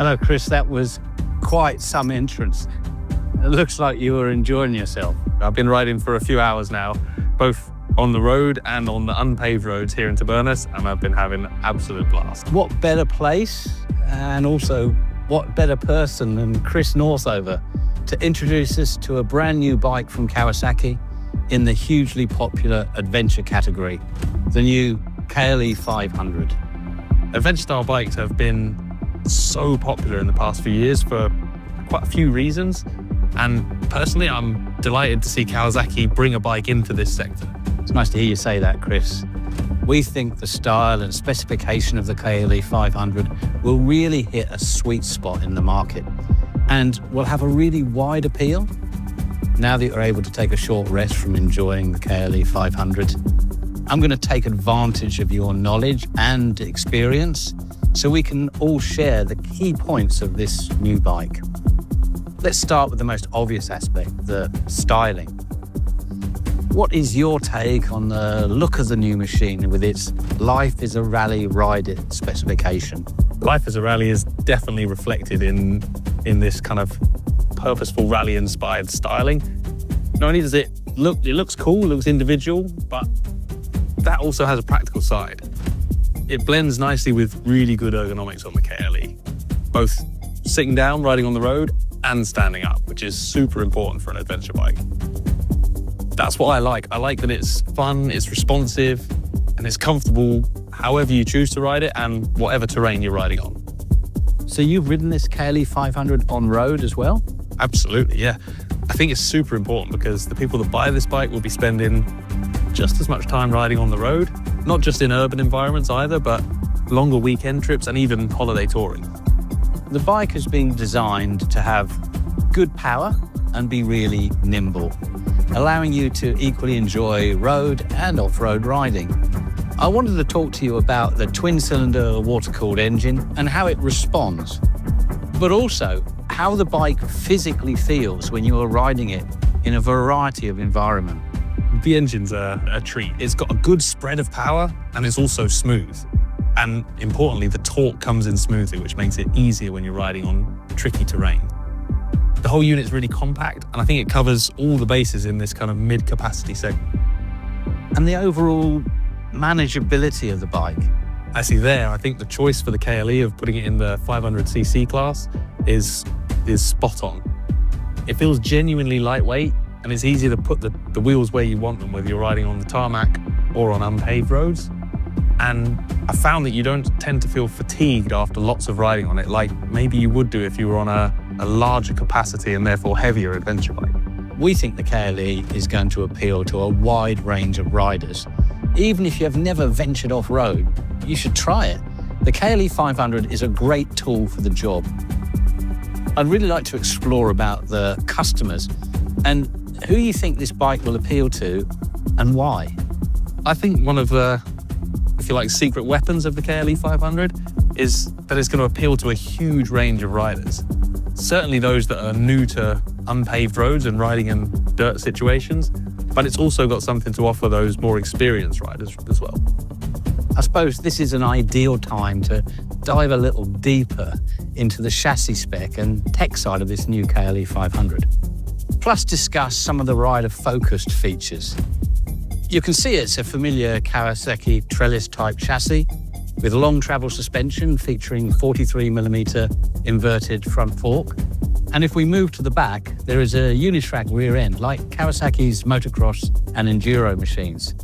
Hello, Chris. That was quite some entrance. It looks like you were enjoying yourself. I've been riding for a few hours now, both on the road and on the unpaved roads here in Tabernas, and I've been having an absolute blast. What better place, and also what better person than Chris Northover to introduce us to a brand new bike from Kawasaki in the hugely popular adventure category, the new KLE 500. Adventure style bikes have been so popular in the past few years for quite a few reasons, and personally I'm delighted to see Kawasaki bring a bike into this sector. It's nice to hear you say that, Chris. We think the style and specification of the KLE 500 will really hit a sweet spot in the market and will have a really wide appeal. Now that you're able to take a short rest from enjoying the KLE 500, I'm going to take advantage of your knowledge and experience so we can all share the key points of this new bike. Let's start with the most obvious aspect, the styling. What is your take on the look of the new machine with its Life is a Rally Ride It specification? Life as a Rally is definitely reflected in this kind of purposeful rally-inspired styling. Not only does it looks cool, looks individual, but that also has a practical side. It blends nicely with really good ergonomics on the KLE, both sitting down, riding on the road, and standing up, which is super important for an adventure bike. That's what I like. I like that it's fun, it's responsive, and it's comfortable however you choose to ride it and whatever terrain you're riding on. So you've ridden this KLE 500 on road as well? Absolutely, yeah. I think it's super important because the people that buy this bike will be spending just as much time riding on the road, not just in urban environments either, but longer weekend trips and even holiday touring. The bike has been designed to have good power and be really nimble, allowing you to equally enjoy road and off-road riding. I wanted to talk to you about the twin-cylinder water-cooled engine and how it responds, but also how the bike physically feels when you are riding it in a variety of environments. The engine's a treat. It's got a good spread of power and it's also smooth. And importantly, the torque comes in smoothly, which makes it easier when you're riding on tricky terrain. The whole unit's really compact, and I think it covers all the bases in this kind of mid-capacity segment. And the overall manageability of the bike. Actually I think the choice for the KLE of putting it in the 500cc class is spot on. It feels genuinely lightweight, and it's easy to put the wheels where you want them, whether you're riding on the tarmac or on unpaved roads. And I found that you don't tend to feel fatigued after lots of riding on it, like maybe you would do if you were on a larger capacity and therefore heavier adventure bike. We think the KLE is going to appeal to a wide range of riders. Even if you have never ventured off-road, you should try it. The KLE 500 is a great tool for the job. I'd really like to explore about the customers and who you think this bike will appeal to and why. I think one of the, if you like, secret weapons of the KLE 500 is that it's going to appeal to a huge range of riders. Certainly those that are new to unpaved roads and riding in dirt situations, but it's also got something to offer those more experienced riders as well. I suppose this is an ideal time to dive a little deeper into the chassis spec and tech side of this new KLE 500. Plus discuss some of the rider-focused features. You can see it's a familiar Kawasaki TRELLIS type chassis with long travel suspension featuring 43mm inverted front fork. And if we move to the back, there is a UNI-TRAK rear end like Kawasaki's motocross and enduro machines,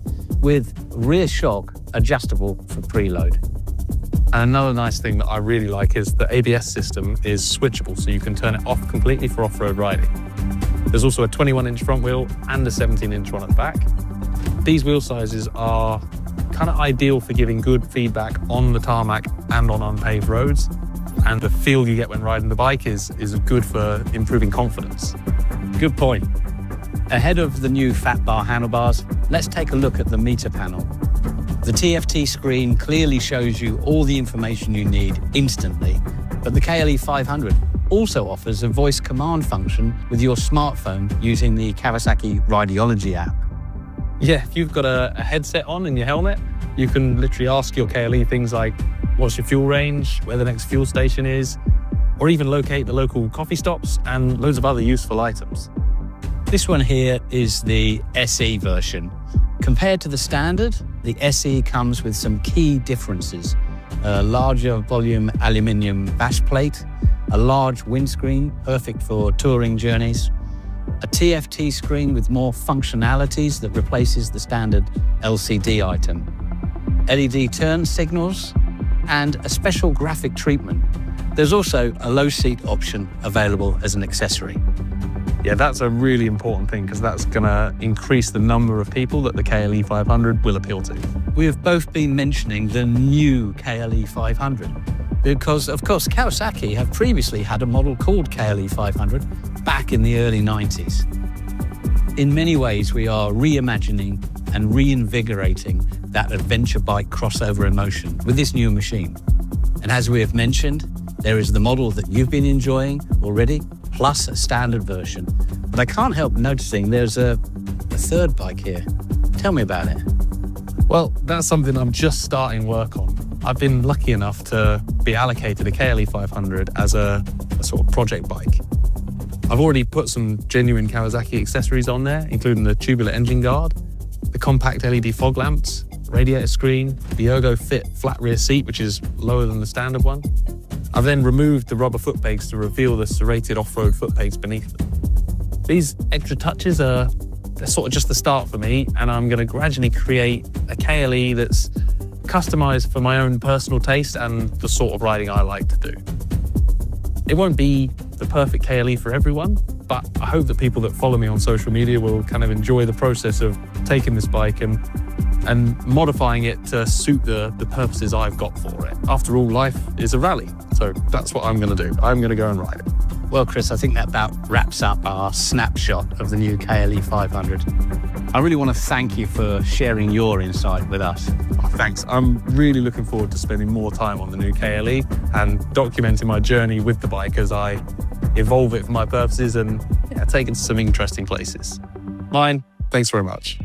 with rear shock adjustable for preload. And another nice thing that I really like is the ABS system is switchable, so you can turn it off completely for off-road riding. There's also a 21-inch front wheel and a 17-inch one at the back. These wheel sizes are kind of ideal for giving good feedback on the tarmac and on unpaved roads. And the feel you get when riding the bike is good for improving confidence. Good point. Ahead of the new fat bar handlebars, let's take a look at the meter panel. The TFT screen clearly shows you all the information you need instantly, but the KLE 500 also offers a voice command function with your smartphone using the Kawasaki RIDEOLOGY app. Yeah, if you've got a headset on in your helmet, you can literally ask your KLE things like, what's your fuel range, where the next fuel station is, or even locate the local coffee stops and loads of other useful items. This one here is the SE version. Compared to the standard, the SE comes with some key differences. A larger volume aluminium bash plate, a large windscreen, perfect for touring journeys, a TFT screen with more functionalities that replaces the standard LCD item, LED turn signals, and a special graphic treatment. There's also a low seat option available as an accessory. Yeah, that's a really important thing because that's going to increase the number of people that the KLE 500 will appeal to. We have both been mentioning the new KLE 500 because, of course, Kawasaki have previously had a model called KLE 500 back in the early 90s. In many ways, we are reimagining and reinvigorating that adventure bike crossover emotion with this new machine. And as we have mentioned, there is the model that you've been enjoying already, plus a standard version. But I can't help noticing there's a third bike here. Tell me about it. Well, that's something I'm just starting work on. I've been lucky enough to be allocated a KLE 500 as a sort of project bike. I've already put some genuine Kawasaki accessories on there, including the tubular engine guard, the compact LED fog lamps, radiator screen, the ERGO-Fit flat rear seat, which is lower than the standard one. I've then removed the rubber foot pegs to reveal the serrated off-road foot pegs beneath them. These extra touches they're sort of just the start for me, and I'm going to gradually create a KLE that's customized for my own personal taste and the sort of riding I like to do. It won't be the perfect KLE for everyone, but I hope that people that follow me on social media will kind of enjoy the process of taking this bike and modifying it to suit the purposes I've got for it. After all, life is a rally, so that's what I'm going to do. I'm going to go and ride it. Well, Chris, I think that about wraps up our snapshot of the new KLE 500. I really want to thank you for sharing your insight with us. Oh, thanks. I'm really looking forward to spending more time on the new KLE and documenting my journey with the bike as I evolve it for my purposes and take it to some interesting places. Mine, thanks very much.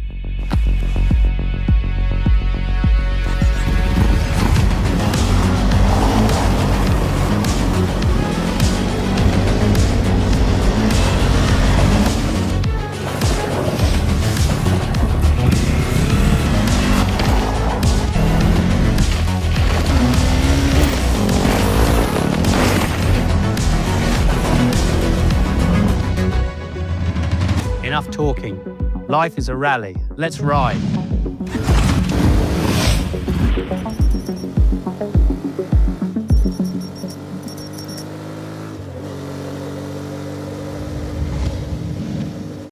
Enough talking. Life is a rally. Let's ride.